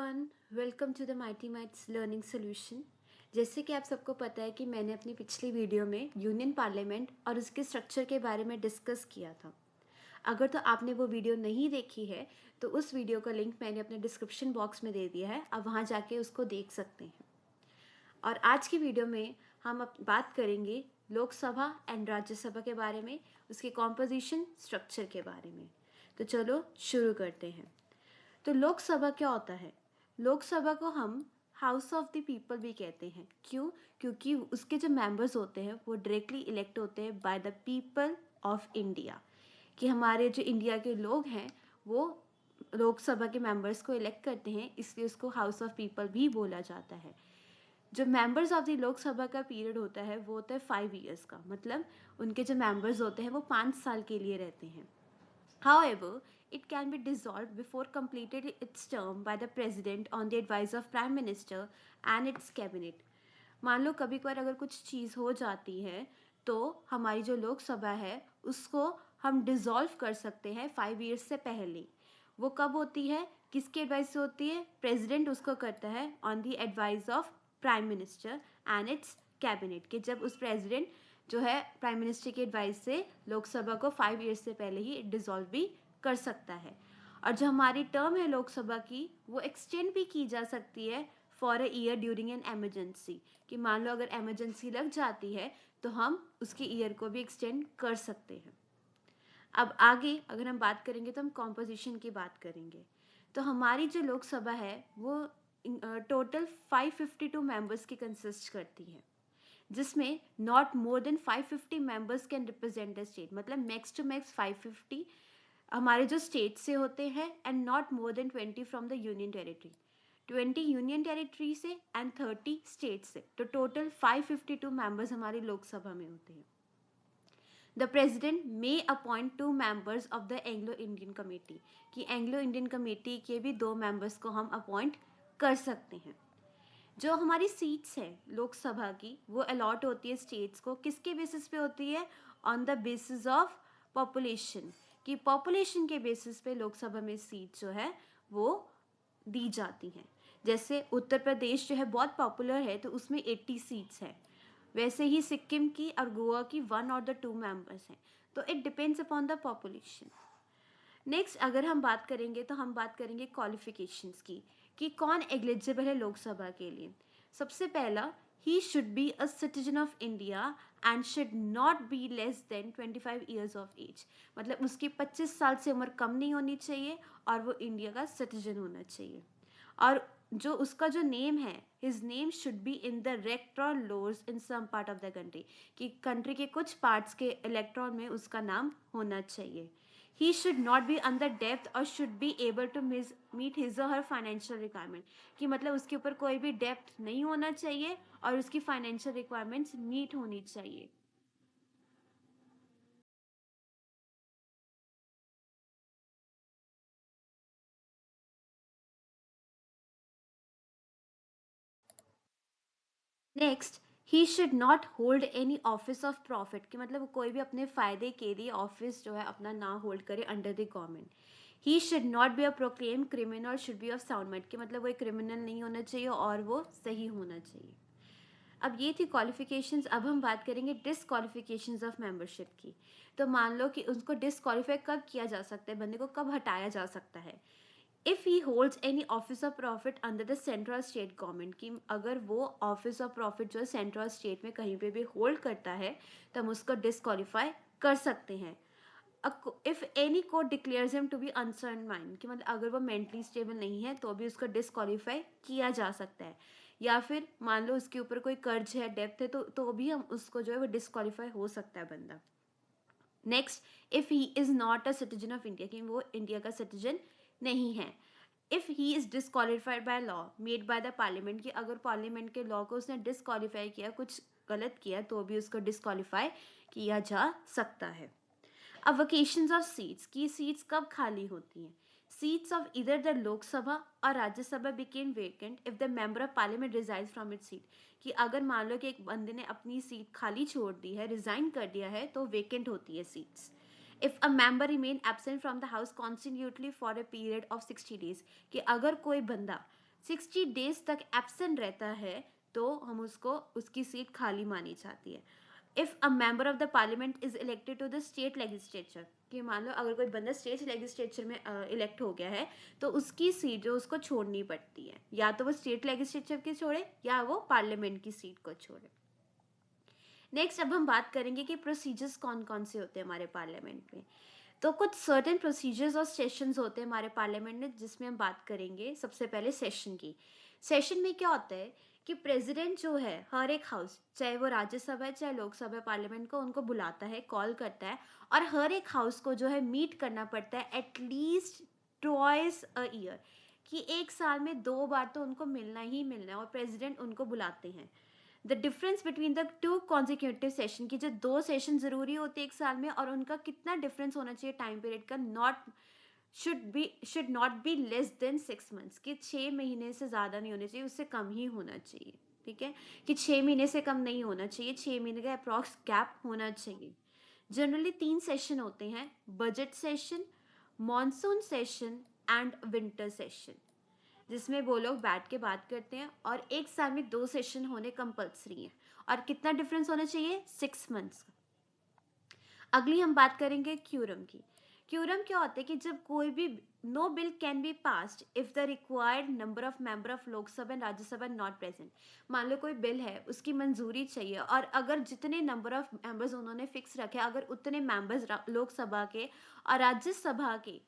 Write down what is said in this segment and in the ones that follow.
Everyone, welcome to the mighty mights learning solution. जैसे कि आप सबको पता है कि मैंने अपनी पिछली वीडियो में यूनियन पार्लियामेंट और उसके स्ट्रक्चर के बारे में डिस्कस किया था। अगर तो आपने वो वीडियो नहीं देखी है तो उस वीडियो का लिंक मैंने अपने डिस्क्रिप्शन बॉक्स में दे दिया है, आप वहाँ जाके उसको देख सकते हैं। और आज की वीडियो में हम बात करेंगे लोकसभा एंड राज्यसभा के बारे में, उसके कॉम्पोजिशन स्ट्रक्चर के बारे में। तो चलो शुरू करते हैं। तो लोकसभा क्या होता है? लोकसभा को हम हाउस ऑफ द पीपल भी कहते हैं। क्यों? क्योंकि उसके जो मेंबर्स होते हैं वो डायरेक्टली इलेक्ट होते हैं by the people of India. कि हमारे जो इंडिया के लोग हैं वो लोकसभा के मेंबर्स को इलेक्ट करते हैं, इसलिए उसको हाउस ऑफ पीपल भी बोला जाता है। जो मेंबर्स ऑफ द लोकसभा का पीरियड होता है वो होता है 5 ईयर्स का, मतलब उनके जो मेंबर्स होते हैं वो 5 साल के लिए रहते हैं। However, it can be dissolved before completed its term by the president on the advice of prime minister and its cabinet. मान लो कभी कभार अगर कुछ चीज़ हो जाती है तो हमारी जो लोकसभा है उसको हम डिसॉल्व कर सकते हैं 5 ईयर्स से पहले। वो कब होती है, किसके एडवाइस से होती है? प्रेसिडेंट उसको करता है on the advice of prime minister and it's cabinet, कि जब उस प्रेसिडेंट जो है प्राइम मिनिस्टर की एडवाइस से लोकसभा को 5 ईयर्स से पहले ही डिसॉल्व भी कर सकता है। और जो हमारी टर्म है लोकसभा की वो एक्सटेंड भी की जा सकती है for a year during an emergency, कि मान लो अगर एमरजेंसी लग जाती है तो हम उसके ईयर को भी एक्सटेंड कर सकते हैं। अब आगे अगर हम बात करेंगे तो हम कॉम्पोजिशन की बात करेंगे। तो हमारी जो लोकसभा है वो टोटल 552 मेंबर्स की कंसिस्ट करती है, जिसमें not more than 550 members can represent the state, मतलब मैक्स टू मैक्स 550 हमारे जो स्टेट से होते हैं and not more than 20 from the union territory, 20 union territory से एंड 30 स्टेट से। तो टोटल 552 मेंबर्स हमारी लोकसभा में होते हैं। The president may appoint 2 members of the Anglo Indian committee, कि एंग्लो इंडियन कमेटी के भी 2 मेंबर्स को हम अपॉइंट कर सकते हैं। जो हमारी सीट्स है लोकसभा की वो अलॉट होती है स्टेट्स को, किसके बेसिस पे होती है? On the basis of population, कि पॉपुलेशन के बेसिस पे लोकसभा में सीट जो है वो दी जाती हैं। जैसे उत्तर प्रदेश जो है बहुत पॉपुलर है तो उसमें 80 सीट्स है, वैसे ही सिक्किम की और गोवा की 1 और द 2 मेंबर्स हैं। तो it depends upon the population. Next अगर हम बात करेंगे तो हम बात करेंगे क्वालिफिकेशंस की, कि कौन एलिजिबल है लोकसभा के लिए। सबसे पहला, he should be a citizen of India and should not be less than 25 years of age, मतलब उसकी 25 साल से उम्र कम नहीं होनी चाहिए और वो इंडिया का सिटीजन होना चाहिए। और जो उसका जो नेम है, his name should be in the electoral rolls in some part of the country, कि कंट्री के कुछ पार्ट्स के इलेक्टोरल में उसका नाम होना चाहिए। He should not be under debt or should be able to meet his or her financial requirement, कि मतलब उसके ऊपर कोई भी डेप्ट नहीं होना चाहिए और उसकी फाइनेंशियल रिक्वायरमेंट्स मीट होनी चाहिए। Next, he should not hold any office of profit, कि मतलब कोई भी अपने फायदे के लिए ऑफिस जो है अपना ना होल्ड करे under the government. He should not be a proclaim criminal, should be of sound mind, कि मतलब वो एक क्रिमिनल नहीं होना चाहिए और वो सही होना चाहिए। अब ये थी क्वालिफिकेशंस। अब हम बात करेंगे डिसक्वालिफिकेशंस ऑफ मेंबरशिप की। तो मान लो कि उसको डिसक्वालीफाई कब किया जा सकता है, बंदे को कब हटाया जा सकता है? If he holds any office of profit under the central state government, की अगर वो ऑफिस ऑफ प्रॉफिट जो है सेंट्रल स्टेट में कहीं पे भी होल्ड करता है तो हम उसको डिसक्वालीफाई कर सकते हैं। If any court declares him to be unsound mind, कि मतलब अगर वो मेंटली स्टेबल नहीं है तो भी उसको डिसक्वालीफाई किया जा सकता है। या फिर मान लो उसके ऊपर कोई कर्ज है, डेप्थ है, तो भी हम उसको जो है वो डिसक्वालीफाई हो सकता है बंदा। Next, if he is not a citizen of India, कि वो इंडिया का सिटीजन नहीं है। If he is disqualified by law made by the parliament, कि अगर पार्लियामेंट के लॉ को उसने डिसक्वालीफाई किया, कुछ गलत किया, तो भी उसको डिसक्वालीफाई किया जा सकता है। अब वकेशंस ऑफ सीट्स, की सीट्स कब खाली होती हैं? Seats of either the Lok Sabha or Rajya Sabha became vacant if the member of parliament रिजाइज फ्रॉम इट्स सीट, कि अगर मान लो कि एक बंदे ने अपनी सीट खाली छोड़ दी है, रिजाइन कर दिया है, तो वेकेंट होती है seats. If a member remain absent from the house continuously for a period of 60 days, कि अगर कोई बंदा 60 डेज तक एब्सेंट रहता है तो हम उसको उसकी सीट खाली मानी जाती है। If a member of the parliament is elected to the state legislature, कि मान लो अगर कोई बंदा स्टेट लेजिस्लेचर में इलेक्ट हो गया है तो उसकी सीट जो उसको छोड़नी पड़ती है, या तो वो स्टेट लेजिस्लेचर की छोड़े या वो पार्लियामेंट की सीट को छोड़े। नेक्स्ट अब हम बात करेंगे कि प्रोसीजर्स कौन कौन से होते हैं हमारे पार्लियामेंट में। तो कुछ सर्टेन प्रोसीजर्स और सेशंस होते हैं हमारे पार्लियामेंट में, जिसमें हम बात करेंगे सबसे पहले सेशन की। सेशन में क्या होता है कि प्रेसिडेंट जो है हर एक हाउस, चाहे वो राज्यसभा है चाहे लोकसभा पार्लियामेंट को, उनको बुलाता है, कॉल करता है, और हर एक हाउस को जो है मीट करना पड़ता है एटलीस्ट ट्वाइस अ ईयर, कि एक साल में 2 बार तो उनको मिलना ही मिलना है, और प्रेसिडेंट उनको बुलाते हैं। The difference between the two consecutive session, की जो 2 सेशन जरूरी होते हैं एक साल में, और उनका कितना डिफरेंस होना चाहिए टाइम पीरियड का, should not be less then 6 months, कि 6 महीने से ज़्यादा नहीं होने चाहिए, उससे कम ही होना चाहिए। ठीक है, कि 6 महीने से कम नहीं होना चाहिए, 6 महीने का अप्रॉक्स गैप होना चाहिए। जनरली 3 सेशन होते हैं, budget session, monsoon session and winter session, जिसमें वो लोग बैठ के बात करते हैं, और एक साल में 2 सेशन होने कंपलसरी हैं, और कितना डिफरेंस होना चाहिए, 6 मंथ्स का। अगली हम बात करेंगे क्यूरम की। क्यूरम क्या होता है कि जब कोई भी no bill can be passed if the required number of member of Lok Sabha and Rajya Sabha not present. मान लो कोई बिल है, उसकी मंजूरी चाहिए, और अगर जितने नंबर ऑफ मेंबर्स उन्होंने फिक्स रखे, अगर उतने मेंबर्स लोकसभा के और राज्यसभा के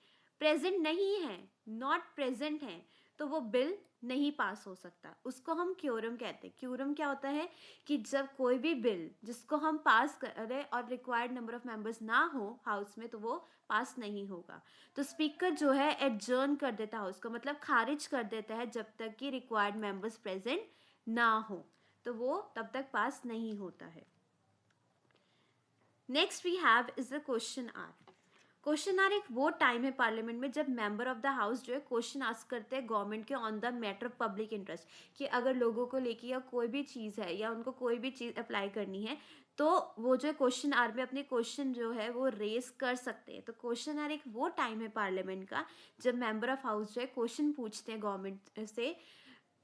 प्रेजेंट नहीं हैं, नॉट प्रेजेंट हैं, तो वो बिल नहीं पास हो सकता, उसको हम क्योरम कहते हैं। क्योरम क्या होता है कि जब कोई भी बिल जिसको हम पास करें और रिक्वायर्ड नंबर ऑफ मेंबर्स ना हो हाउस में, तो वो पास नहीं होगा। तो स्पीकर जो है एडजर्न कर देता है हाउस को, मतलब खारिज कर देता है जब तक कि रिक्वायर्ड मेंबर्स प्रेजेंट ना हो, तो वो तब तक पास नहीं होता है। Next we have is the question hour. Question hour एक वो टाइम है पार्लियामेंट में जब मेंबर ऑफ द हाउस जो है क्वेश्चन आस्क करते हैं गवर्नमेंट के on the matter of public interest, कि अगर लोगों को लेके या कोई भी चीज़ है या उनको कोई भी चीज़ अप्लाई करनी है, तो वो जो क्वेश्चन आर में अपने क्वेश्चन जो है वो रेस कर सकते हैं। तो क्वेश्चन आर एक वो टाइम है पार्लियामेंट का जब मेंबर ऑफ हाउस जो है क्वेश्चन पूछते हैं गवर्नमेंट से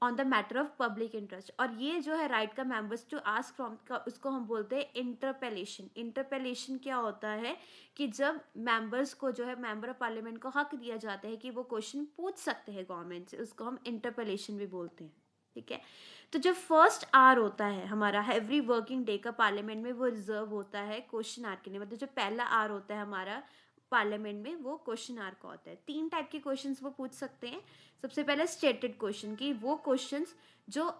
on the matter of public interest, और ये जो है राइट का मेंबर्स टू आस्क फ्रॉम का, उसको हम बोलते हैं इंटरपेलेशन। इंटरपेलेशन क्या होता है कि जब मेंबर्स को जो है मेंबर ऑफ पार्लियामेंट को हक दिया जाता है कि वो क्वेश्चन पूछ सकते हैं गवर्नमेंट से, उसको हम इंटरपेलेशन भी बोलते हैं। ठीक है, तो जब फर्स्ट आवर होता है हमारा एवरी वर्किंग डे का पार्लियामेंट में, वो रिजर्व होता है क्वेश्चन आवर के लिए। मतलब जो पहला आवर होता है हमारा पार्लियामेंट में, वो क्वेश्चन आवर का होता है। 3 टाइप के क्वेश्चंस वो पूछ सकते हैं। सबसे पहले स्टेटेड क्वेश्चन, की वो क्वेश्चंस जो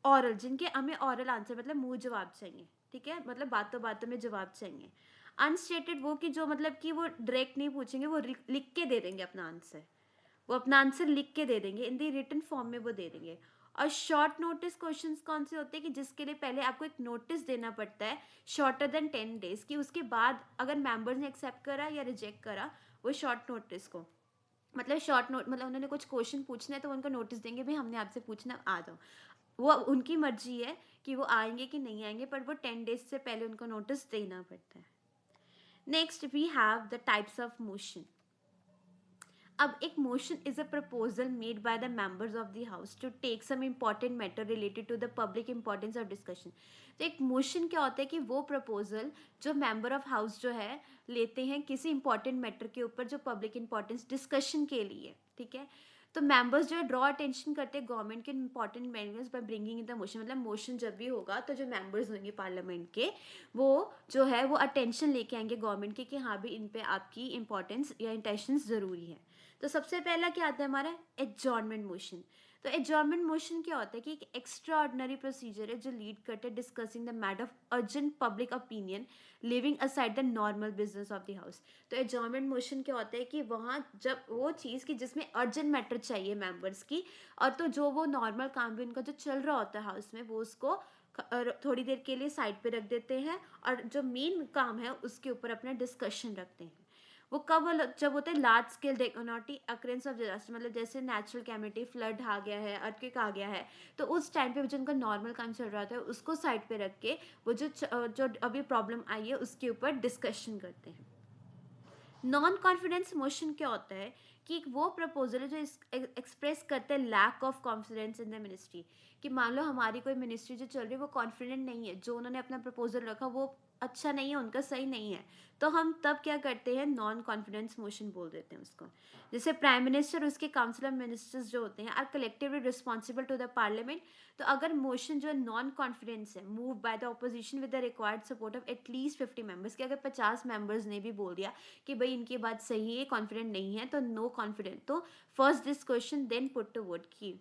ऑरल, जिनके हमें ऑरल आंसर मतलब मुंह जवाब चाहिए। ठीक है, मतलब बातों बातों में जवाब चाहिए। अनस्टेटेड वो कि जो मतलब कि वो डायरेक्ट नहीं पूछेंगे, वो लिख के दे देंगे अपना आंसर, वो अपना आंसर लिख के दे देंगे, इन दी रिटन फॉर्म में वो दे देंगे। और शॉर्ट नोटिस क्वेश्चंस कौन से होते हैं कि जिसके लिए पहले आपको एक नोटिस देना पड़ता है शॉर्टर देन 10 डेज, की उसके बाद अगर मेंबर्स ने एक्सेप्ट करा या रिजेक्ट करा वो शॉर्ट नोटिस को, मतलब शॉर्ट नोट, मतलब उन्होंने कुछ क्वेश्चन पूछना है तो उनको नोटिस देंगे, भाई हमने आपसे पूछना, आ जाओ। वो उनकी मर्जी है कि वो आएंगे कि नहीं आएंगे, पर वो 10 डेज से पहले उनको नोटिस देना पड़ता है। Next we have the types of motion. अब एक motion is a proposal made by the members of the house to take some important matter related to the public importance of discussion. तो एक motion क्या होता है कि वो proposal जो मेंबर ऑफ हाउस जो है लेते हैं किसी इंपॉर्टेंट मैटर के ऊपर जो पब्लिक इंपॉर्टेंस डिस्कशन के लिए। ठीक है, तो मेंबर्स जो है ड्रॉ अटेंशन करते हैं गवर्नमेंट के important matters by bringing in the motion. मतलब मोशन जब भी होगा तो जो मेंबर्स होंगे पार्लियामेंट के, वो जो है वो अटेंशन लेके आएंगे गवर्नमेंट के कि हाँ भी इन पे आपकी इंपॉर्टेंस या इंटेंशंस ज़रूरी है। तो सबसे पहला क्या आता है हमारा एडजॉर्नमेंट मोशन। तो एडजॉर्नमेंट मोशन क्या होता है कि एक एक्स्ट्रा ऑर्डिनरी प्रोसीजर है जो लीड करते हैं discussing the matter of urgent public opinion living aside the normal business of the house. तो एडजॉर्नमेंट मोशन क्या होता है कि वहाँ जब वो चीज़ की जिसमें अर्जेंट मैटर चाहिए मेंबर्स की, और तो जो वो नॉर्मल काम भी उनका जो चल रहा होता है हाउस में, वो उसको थोड़ी देर के लिए साइड पे रख देते हैं, और जो मेन काम है उसके ऊपर अपना डिस्कशन रखते हैं। वो कब जब होता है लार्ज स्केल डेकोनॉटी अक्रेंस ऑफ डिजास्टर, मतलब जैसे नेचुरल कैमिटी, फ्लड आ गया है, अर्थक्वेक आ गया है, तो उस टाइम पे जो उनका नॉर्मल काम चल रहा था उसको साइड पे रख के वो जो अभी प्रॉब्लम आई है उसके ऊपर डिस्कशन करते हैं। नॉन कॉन्फिडेंस मोशन क्या होता है कि एक वो प्रपोजल है जो एक्सप्रेस करते हैं lack of confidence in the ministry, कि मान लो हमारी कोई मिनिस्ट्री जो चल रही है वो कॉन्फिडेंट नहीं है, जो उन्होंने अपना प्रपोजल रखा वो अच्छा नहीं है, उनका सही नहीं है, तो हम तब क्या करते हैं, नॉन कॉन्फिडेंस मोशन बोल देते हैं उसको। जैसे प्राइम मिनिस्टर उसके काउंसिल ऑफ मिनिस्टर्स जो होते हैं are collectively responsible to the parliament. तो अगर मोशन जो है नॉन कॉन्फिडेंस है move by the opposition with the required support of at least 50 members, कि अगर 50 मेंबर्स ने भी बोल दिया कि भाई इनकी बात सही है, कॉन्फिडेंट नहीं है, तो नो कॉन्फिडेंट, तो first this question then put to vote, की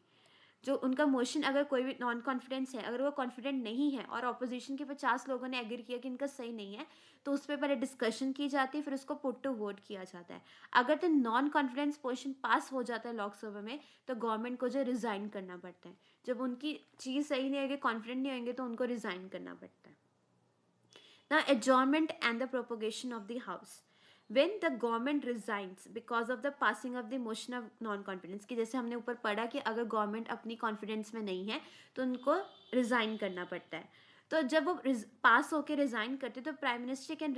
जो उनका मोशन अगर कोई भी नॉन कॉन्फिडेंस है, अगर वो कॉन्फिडेंट नहीं है और ऑपोजिशन के 50 लोगों ने एग्री किया कि इनका सही नहीं है, तो उस पर पहले डिस्कशन की जाती है, फिर उसको पुट टू वोट किया जाता है। अगर तो नॉन कॉन्फिडेंस मोशन पास हो जाता है लोकसभा में, तो गवर्नमेंट को जो रिजाइन करना पड़ता है। जब उनकी चीज़ सही नहीं होगी, कॉन्फिडेंट नहीं होंगे, तो उनको रिजाइन करना पड़ता है। Now, adjournment and the propagation of the House. When the government resigns because of the passing of the motion of non-confidence, कि जैसे हमने ऊपर पढ़ा कि अगर गवर्नमेंट अपनी कॉन्फिडेंस में नहीं है तो उनको रिजाइन करना पड़ता है। तो जब वो पास होकर रिजाइन करते तो prime minister can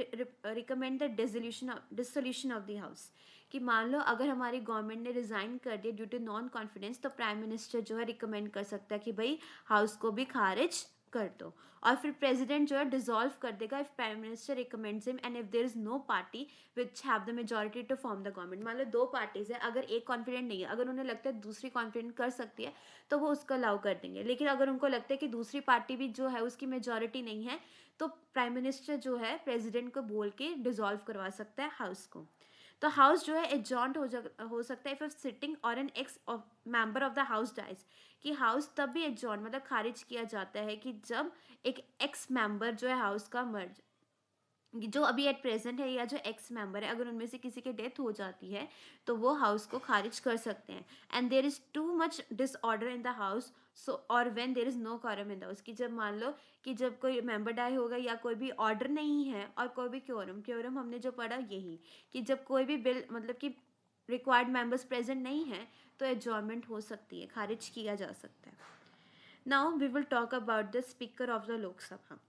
recommend the dissolution of the house, कि मान लो अगर हमारी गवर्नमेंट ने रिजाइन कर दिया ड्यू टू नॉन कॉन्फिडेंस, तो प्राइम मिनिस्टर जो है रिकमेंड कर सकता है कि भाई हाउस को भी खारिज कर दो, और फिर प्रेसिडेंट जो है डिसॉल्व कर देगा if prime minister recommends him and if there is no party which have the majority to form the government. मान लो दो पार्टीज है, अगर एक कॉन्फिडेंट नहीं है, अगर उन्हें लगता है दूसरी कॉन्फिडेंट कर सकती है तो वो उसको अलाउ कर देंगे, लेकिन अगर उनको लगता है कि दूसरी पार्टी भी जो है उसकी मेजॉरिटी नहीं है, तो प्राइम मिनिस्टर जो है प्रेसिडेंट को बोल के डिसॉल्व करवा सकता है हाउस को। तो हाउस जो है एडजॉर्न हो सकता है if sitting or an ex member of the house dies, कि हाउस तब भी एडजॉर्न मतलब खारिज किया जाता है कि जब एक एक्स मेंबर जो है हाउस का मर्ज, जो अभी एट प्रेजेंट है या जो एक्स मेंबर है, अगर उनमें से किसी की डेथ हो जाती है तो वो हाउस को खारिज कर सकते हैं। And there is too much disorder in the house, so or when there is no quorum in the house, कि जब मान लो कि जब कोई मेंबर डाई होगा या कोई भी ऑर्डर नहीं है और कोई भी क्योरम, क्योरम हमने जो पढ़ा यही, कि जब कोई भी बिल मतलब कि रिक्वायर्ड मेंबर्स प्रेजेंट नहीं है तो एडजॉर्नमेंट हो सकती है, खारिज किया जा सकता है। Now we will talk about the speaker of the Lok Sabha.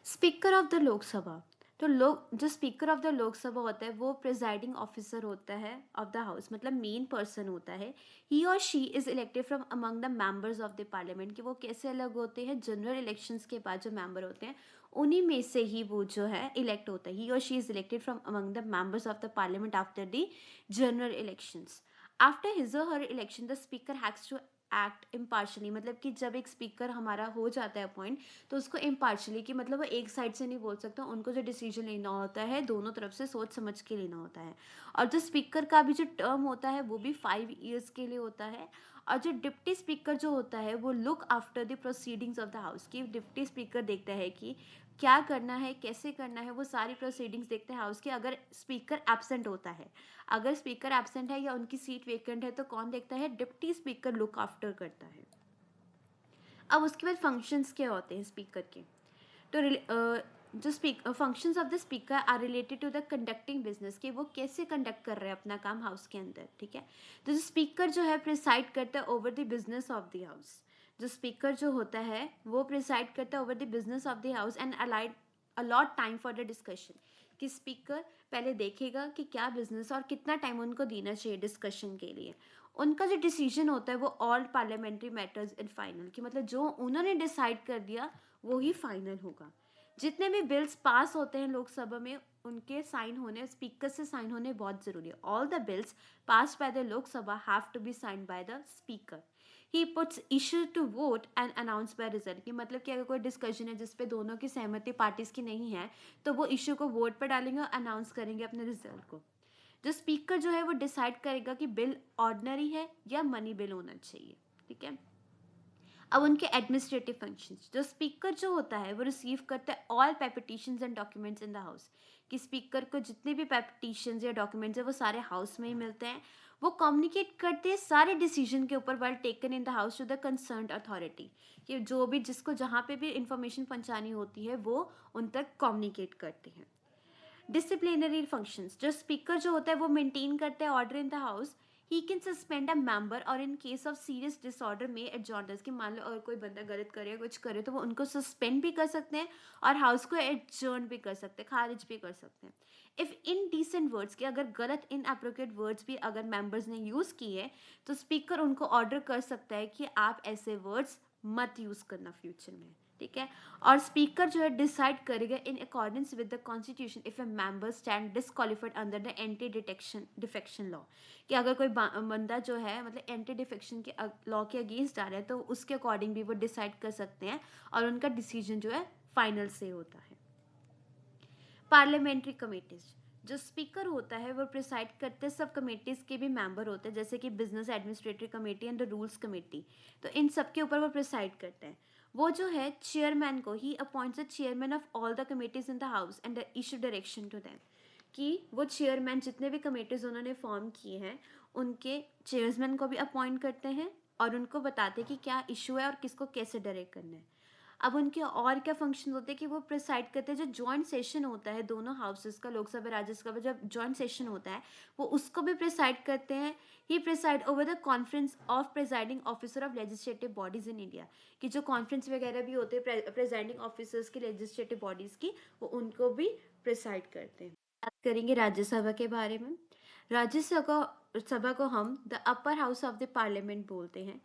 Speaker of the Lok Sabha, तो लोक जो स्पीकर ऑफ द लोकसभा होता है वो प्रिजाइडिंग ऑफिसर होता है ऑफ द हाउस, मतलब मेन पर्सन होता है। He or she is elected from among the members of the parliament, कि वो कैसे अलग होते हैं, जनरल इलेक्शंस के बाद जो मेंबर होते हैं उन्हीं में से ही वो जो है इलेक्ट होता है। He or she is elected from among the members of the parliament after the general elections. After his or her election the speaker has to act impartially, मतलब कि जब एक स्पीकर हमारा हो जाता है अपॉइंट, तो उसको इम्पार्शली, कि मतलब वो एक साइड से नहीं बोल सकता, उनको जो डिसीजन लेना होता है दोनों तरफ से सोच समझ के लेना होता है। और जो स्पीकर का भी जो टर्म होता है वो भी 5 years के लिए होता है। और जो डिप्टी स्पीकर जो होता है वो look after the proceedings of the house, की डिप्टी स्पीकर देखता है कि क्या करना है, कैसे करना है, वो सारी प्रोसीडिंग्स देखते हैं हाउस के। अगर स्पीकर एब्सेंट होता है, अगर स्पीकर एब्सेंट है या उनकी सीट वेकेंट है, तो कौन देखता है, डिप्टी स्पीकर लुक आफ्टर करता है। अब उसके बाद फंक्शंस क्या होते हैं स्पीकर के, तो जो functions of the speaker are related to the conducting business, कि वो कैसे कंडक्ट कर रहे हैं अपना काम हाउस के अंदर, ठीक है। तो जो स्पीकर जो है प्रिसाइड करता है over the business of the house, जो स्पीकर जो होता है वो प्रिसाइड करता है over the business of the house and a lot time for the discussion, कि स्पीकर पहले देखेगा कि क्या बिजनेस और कितना टाइम उनको देना चाहिए डिस्कशन के लिए। उनका जो डिसीजन होता है वो all parliamentary matters in final, कि मतलब जो उन्होंने डिसाइड कर दिया वो ही फाइनल होगा। जितने भी बिल्स पास होते हैं लोकसभा में उनके साइन होने, स्पीकर से साइन होने बहुत जरूरी है। All the bills pass by the Lok Sabha have to be signed by the speaker. He puts issue to vote and announce by result, कि मतलब कि अगर कोई डिस्कशन है जिसपे दोनों की सहमति पार्टीज की नहीं है, तो वो इशू को वोट पर डालेंगे और अनाउंस करेंगे अपने रिजल्ट को। जो स्पीकर जो है वो डिसाइड करेगा कि बिल ऑर्डिनरी है या मनी बिल होना चाहिए, ठीक है। अब उनके एडमिनिस्ट्रेटिव फंक्शंस, जो स्पीकर जो होता है वो रिसीव करता है all petitions and documents in the house, कि स्पीकर को जितने भी पेटिशंस या डॉक्यूमेंट्स है वो सारे हाउस में ही मिलते हैं। वो कम्युनिकेट करते हैं सारे डिसीजन के ऊपर well taken in the house to the concerned authority, कि जो भी जिसको जहाँ पे भी इंफॉर्मेशन पहुंचानी होती है वो उन तक कम्युनिकेट करते हैं। डिसिप्लिनरी फंक्शंस, जो स्पीकर जो होता है वो मेंटेन करता है order in the house, he can suspend a member or in case of serious disorder में एडजॉर्न, कि मान लो और कोई बंदा गलत करे कुछ करे तो वो उनको सस्पेंड भी कर सकते हैं और हाउस को एडजॉर्न भी कर सकते हैं, खारिज भी कर सकते हैं। इफ इनडिसेंट वर्ड्स, कि अगर गलत इनएप्रोप्रिएट वर्ड्स भी अगर मेंबर्स ने यूज किए तो स्पीकर उनको ऑर्डर कर सकता है कि आप ऐसे वर्ड्स मत यूज करना फ्यूचर में, ठीक है। और स्पीकर जो है डिसाइड करेगा in accordance with the constitution if A member stand disqualified under the anti defection law, कि अगर कोई बंदा जो है मतलब एंटी डिफेक्शन के लॉ के अगेंस्ट आ रहा है तो उसके अकॉर्डिंग भी वो डिसाइड कर सकते हैं और उनका डिसीजन जो है फाइनल से होता है। पार्लियामेंट्री कमेटीज, जो स्पीकर होता है वो प्रिसाइड करते सब कमेटीज के भी मेंबर होते हैं, जैसे कि business administrative committee and the rules committee, तो इन सब के ऊपर वो प्रिसाइड करते हैं। वो जो है चेयरमैन को he appoints the chairman of all the committees in the house and issue direction to them, कि वो चेयरमैन जितने भी कमेटीज उन्होंने फॉर्म किए हैं उनके चेयरमैन को भी अपॉइंट करते हैं और उनको बताते हैं कि क्या इशू है और किसको कैसे डायरेक्ट करना है। अब उनके और क्या फंक्शन होते हैं कि वो प्रिसाइड करते हैं, जो जॉइंट सेशन होता है दोनों हाउसेस का, लोकसभा राज्यसभा, जब जॉइंट सेशन होता है वो उसको भी प्रिसाइड करते हैं। He preside over the conference of presiding officer of legislative bodies in India, कि जो कॉन्फ्रेंस वगैरह भी होते हैं प्रिसाइडिंग ऑफिसर्स की लेजिस्लेटिव बॉडीज की, वो उनको भी प्रिसाइड करते हैं। बात करेंगे राज्यसभा के बारे में। राज्यसभा को हम the upper house of the parliament बोलते हैं,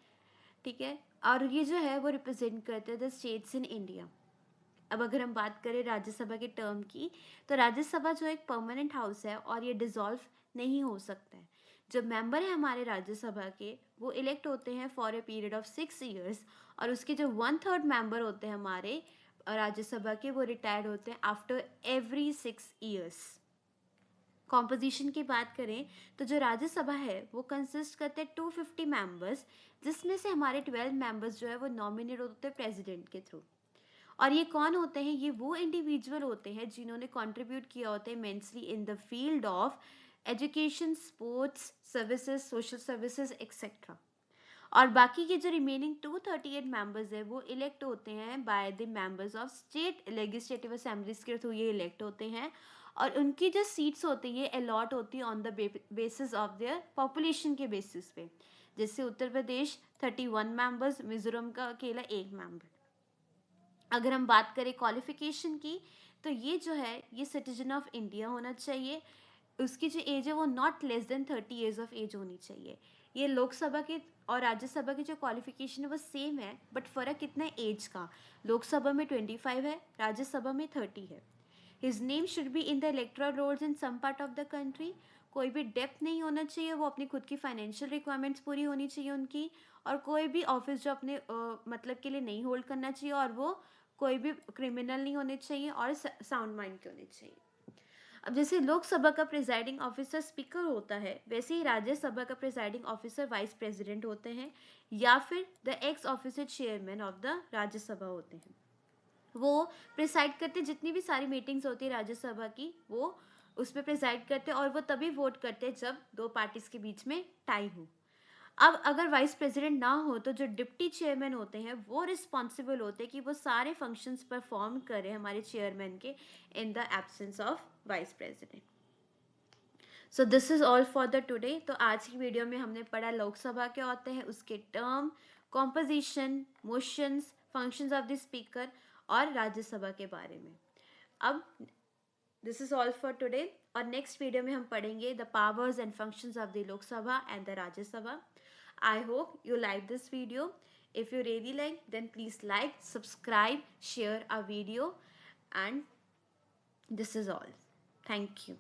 ठीक है। और ये जो है वो रिप्रेजेंट करते हैं द स्टेट्स इन इंडिया। अब अगर हम बात करें राज्यसभा के टर्म की, तो राज्यसभा जो एक परमानेंट हाउस है और ये डिसॉल्व नहीं हो सकता है। जो मेंबर है हमारे राज्यसभा के वो इलेक्ट होते हैं for a period of 6 years, और उसके जो 1/3 मेंबर होते हैं हमारे राज्यसभा के वो रिटायर्ड होते हैं आफ्टर एवरी 6 years। कॉम्पोजिशन की बात करें तो जो राज्यसभा है वो कंसिस्ट करते हैं 250 मेंबर्स, जिसमें से हमारे 12 मेंबर्स जो है वो नॉमिनेट होते हैं प्रेसिडेंट के थ्रू। और ये कौन होते हैं? ये वो इंडिविजुअल होते हैं जिन्होंने कंट्रीब्यूट किया होता है immensely in the field of education, sports, services, social services etcetera. और बाकी के जो रिमेनिंग 238 मेंबर्स है वो इलेक्ट होते हैं bye the members of state legislative assemblies के थ्रू, ये इलेक्ट होते हैं। और उनकी जो सीट्स होती है अलॉट होती है on the basis of their population के बेसिस पे। जैसे उत्तर प्रदेश 31 मेंबर्स, मिजोरम का अकेला 1 मेंबर। अगर हम बात करें क्वालिफिकेशन की, तो ये जो है ये सिटीजन ऑफ इंडिया होना चाहिए, उसकी जो एज है वो not less than 30 years of age होनी चाहिए। ये लोकसभा के और राज्यसभा की जो क्वालिफिकेशन है वो सेम है, बट फ़र्क कितना है एज का। लोकसभा में 25 है, राज्यसभा में 30 है। His name should be in the electoral rolls in some part of the country. कोई भी डेप्थ नहीं होना चाहिए, वो अपनी खुद की फाइनेंशियल रिक्वायरमेंट्स पूरी होनी चाहिए उनकी। और कोई भी ऑफिस जो अपने मतलब के लिए नहीं होल्ड करना चाहिए, और वो कोई भी क्रिमिनल नहीं होने चाहिए और साउंड माइंड के होने चाहिए। अब जैसे लोकसभा का प्रिजाइडिंग ऑफिसर स्पीकर होता है, वैसे ही राज्यसभा का प्रिजाइडिंग ऑफिसर वाइस प्रेसिडेंट होते हैं, या फिर the x officer chairman of the Rajya Sabha होते हैं। वो प्रिसाइड करते, जितनी भी सारी मीटिंग्स होती है राज्यसभा की वो उस पर प्रिसाइड करते हैं, और वो तभी वोट करते हैं जब दो पार्टीज के बीच में टाई हो। अब अगर वाइस प्रेसिडेंट ना हो तो जो डिप्टी चेयरमैन होते हैं वो रिस्पॉन्सिबल होते हैं कि वो सारे फंक्शंस परफॉर्म करें हमारे चेयरमैन के in the absence of vice president. So this is all for the today. तो आज की वीडियो में हमने पढ़ा लोकसभा क्या होते हैं, उसके term, composition, motions, functions of the speaker और राज्यसभा के बारे में। अब this is all for today, और नेक्स्ट वीडियो में हम पढ़ेंगे the powers and functions of the Lok Sabha and the Rajya Sabha. I hope you like this video. If you really like, then please like, subscribe, share our video, and this is all. Thank you.